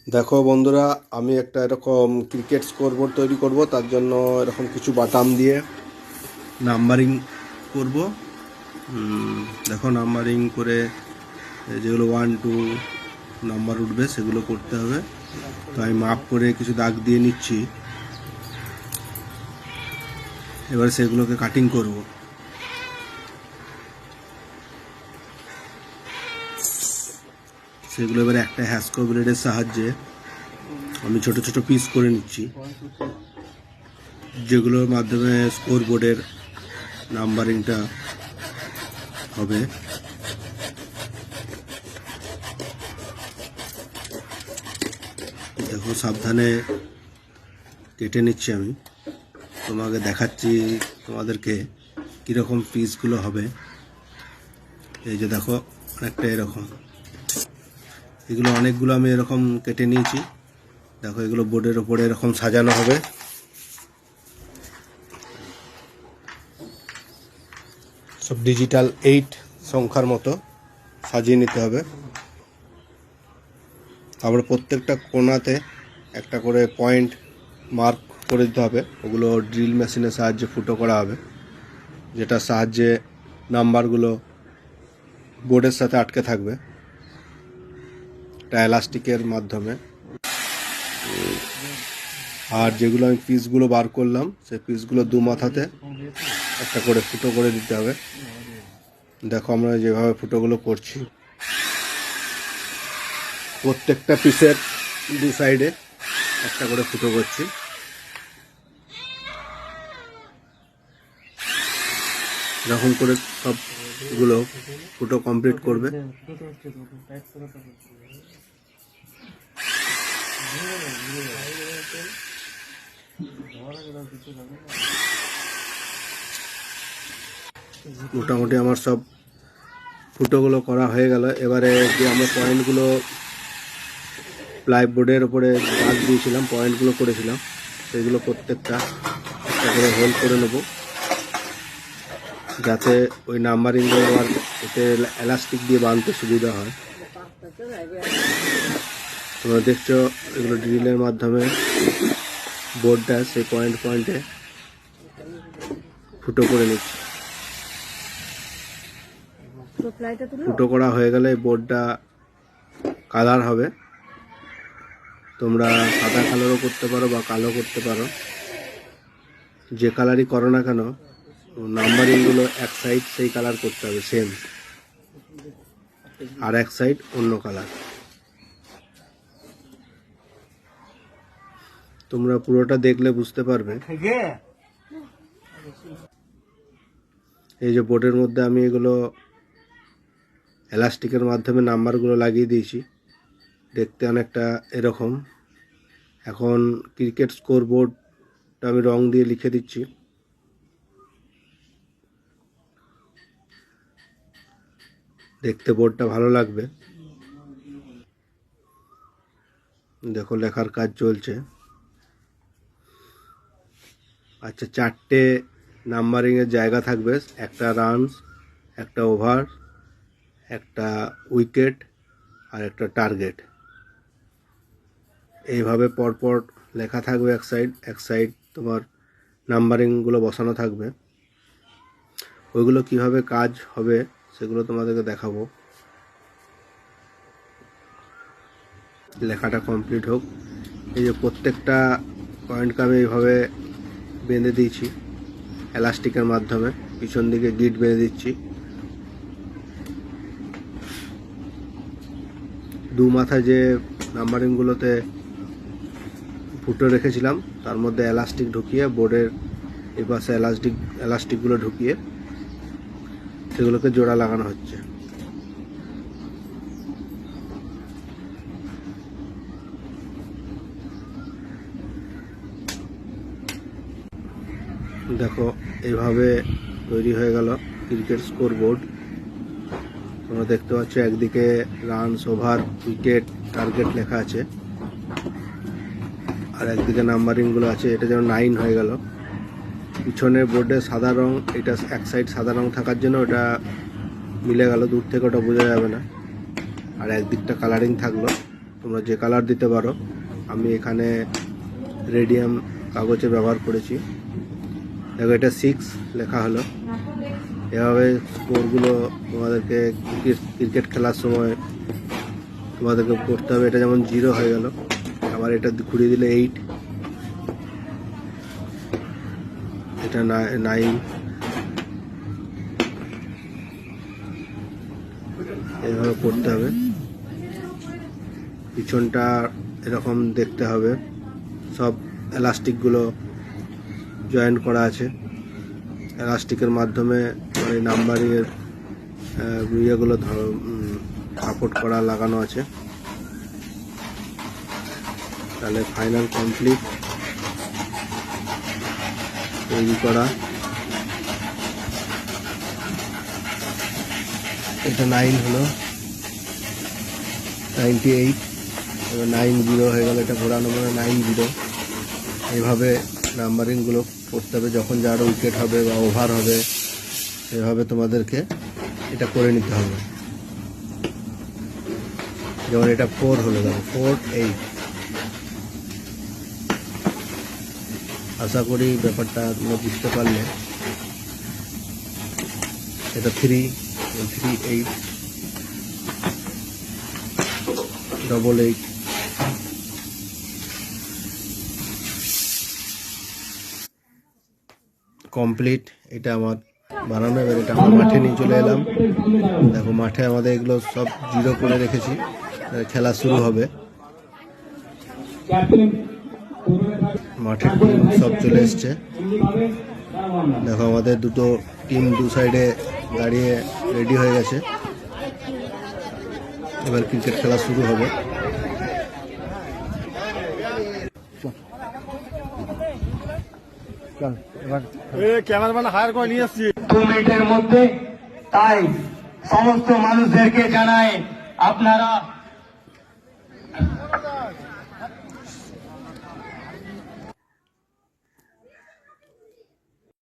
দেখো বন্ধুরা, আমি একটা এরকম ক্রিকেট স্কোরবোর্ড তৈরি করব। তার জন্য এরকম কিছু বাটাম দিয়ে নাম্বারিং করব। দেখো, নাম্বারিং করে যেগুলো 1 2 নাম্বার উঠবে সেগুলো করতে হবে। তো আমি মাপ করে কিছু দাগ দিয়ে নিচ্ছি। এবার সেগুলোকে কাটিং করব। সেগুলো এবার একটা হ্যাসকো ব্লেডের সাহায্যে আমি ছোট ছোট পিস করে নিচ্ছি, যেগুলোর মাধ্যমে স্কোর বোর্ডের নাম্বারিংটা হবে। দেখো, সাবধানে কেটে নিচ্ছি আমি। তোমাকে দেখাচ্ছি তোমাদেরকে কীরকম পিসগুলো হবে। এই যে দেখো, অনেকটা এরকম। এগুলো অনেকগুলো আমি এরকম কেটে নিয়েছি। দেখো, এগুলো বোর্ডের ওপরে এরকম সাজানো হবে। সব ডিজিটাল 8 সংখ্যার মতো সাজিয়ে নিতে হবে। তারপরে প্রত্যেকটা কোণাতে একটা করে পয়েন্ট মার্ক করে দিতে হবে। ওগুলো ড্রিল মেশিনের সাহায্যে ফুটো করা হবে, যেটার সাহায্যে নাম্বারগুলো বোর্ডের সাথে আটকে থাকবে একটা এলাস্টিকের মাধ্যমে। আর যেগুলো আমি পিসগুলো বার করলাম, সেই পিসগুলো দু মাথাতে একটা করে ফুটো করে দিতে হবে। দেখো, আমরা যেভাবে ফুটোগুলো করছি, প্রত্যেকটা পিসের দু সাইডে একটা করে ফুটো করছি। এরকম করে সবগুলো ফুটো কমপ্লিট করবে। মোটামুটি আমার সব ফুটোগুলো করা হয়ে গেল। এবারে যে আমরা পয়েন্টগুলো প্লাইবোর্ডের ওপরে দাগ দিয়েছিলাম, পয়েন্টগুলো করেছিলাম, সেগুলো প্রত্যেকটা একটা করে হোল করে নেব, যাতে ওই নাম্বারিংগুলো আবার এতে এলাস্টিক দিয়ে বাঁধতে সুবিধা হয়। তোমরা দেখছো, এগুলো ড্রিলের মাধ্যমে বোর্ডটা সেই পয়েন্টে ফুটো করে নিচ্ছি। ফুটো করা হয়ে গেলে বোর্ডটা কালার হবে। তোমরা সাদা কালারও করতে পারো বা কালো করতে পারো। যে কালারই করো না কেন, নাম্বারিংগুলো এক সাইড সেই কালার করতে হবে সেম, আর এক সাইড অন্য কালার। তোমরা পুরোটা দেখলে বুঝতে পারবে। এই যে বোর্ডের মধ্যে আমি এগুলো এলাস্টিকের মাধ্যমে নাম্বারগুলো লাগিয়ে দিয়েছি, দেখতে অনেকটা এরকম। এখন ক্রিকেট স্কোর বোর্ডটা আমি রং দিয়ে লিখে দিচ্ছি। দেখতে বোর্ডটা ভালো লাগবে। দেখো, লেখার কাজ চলছে। আচ্ছা, 4টে নাম্বারিংয়ের জায়গা থাকবে। একটা রানস, একটা ওভার, একটা উইকেট আর একটা টার্গেট। এইভাবে পরপর লেখা থাকবে। এক সাইড তোমার নাম্বারিংগুলো বসানো থাকবে। ওইগুলো কিভাবে কাজ হবে সেগুলো তোমাদেরকে দেখাবো। লেখাটা কমপ্লিট হোক। এই যে প্রত্যেকটা পয়েন্টকে আমি এইভাবে বেঁধে দিয়েছি এলাস্টিকের মাধ্যমে। পিছন দিকে গিট বেঁধে দিচ্ছি। দু মাথায় যে নাম্বারিংগুলোতে ফুটো রেখেছিলাম, তার মধ্যে এলাস্টিক ঢুকিয়ে, বোর্ডের এই পাশে এলাস্টিকগুলো ঢুকিয়ে সেগুলোকে জোড়া লাগানো হচ্ছে। দেখো, এইভাবে তৈরি হয়ে গেল ক্রিকেট স্কোর বোর্ড। তোমরা দেখতে পাচ্ছ, একদিকে রানস, ওভার, উইকেট, টার্গেট লেখা আছে, আর একদিকে নাম্বারিংগুলো আছে। এটা যেন 9 হয়ে গেল। পিছনের বোর্ডে সাদা রং, এটা এক সাইড সাদা রং থাকার জন্য ওটা মিলে গেল, দূর থেকে ওটা বোঝা যাবে না। আর একদিকটা কালারিং থাকলো। তোমরা যে কালার দিতে পারো। আমি এখানে রেডিয়াম কাগজে ব্যবহার করেছি। দেখো এটা 6 লেখা হলো। এভাবে স্কোরগুলো তোমাদেরকে ক্রিকেট খেলার সময় তোমাদেরকে করতে হবে। এটা যেমন 0 হয়ে গেল, আবার এটা ঘুরিয়ে দিলে 8, এটা 9, এইভাবে করতে হবে। পিছনটা এরকম দেখতে হবে, সব এলাস্টিকগুলো জয়েন করা আছে। এলাস্টিকের মাধ্যমে এই নাম্বারিংয়ের ইয়েগুলো সাপোর্ট করা লাগানো আছে। তাহলে ফাইনাল কমপ্লিট তৈরি করা। এটা 9 হলো, 98, এবার 90 হয়ে গেল। এটা ঘোরানো মানে 90। এইভাবে নাম্বারিংগুলো করতে হবে। যখন যার উইকেট হবে বা ওভার হবে, সেভাবে তোমাদেরকে এটা করে নিতে হবে। যেমন এটা 4 হলো, দেখো 4, 8। আশা করি ব্যাপারটা তোমরা বুঝতে পারলে। এটা 3, 8, 8, কমপ্লিট। এটা আমার বানানো। এবার এটা আমরা মাঠে নিয়ে চলে এলাম। দেখো মাঠে আমাদের এগুলো সব 0 করে রেখেছি। খেলা শুরু হবে। মাঠের টিম সব চলে এসছে। দেখো আমাদের দুটো টিম দু সাইডে দাঁড়িয়ে রেডি হয়ে গেছে। এবার ক্রিকেট খেলা শুরু হবে। ক্যামেরাম্যান হায়ার করে নিয়ে এসছি 2 মিনিটের মধ্যে। তাই সমস্ত মানুষদেরকে জানাই আপনারা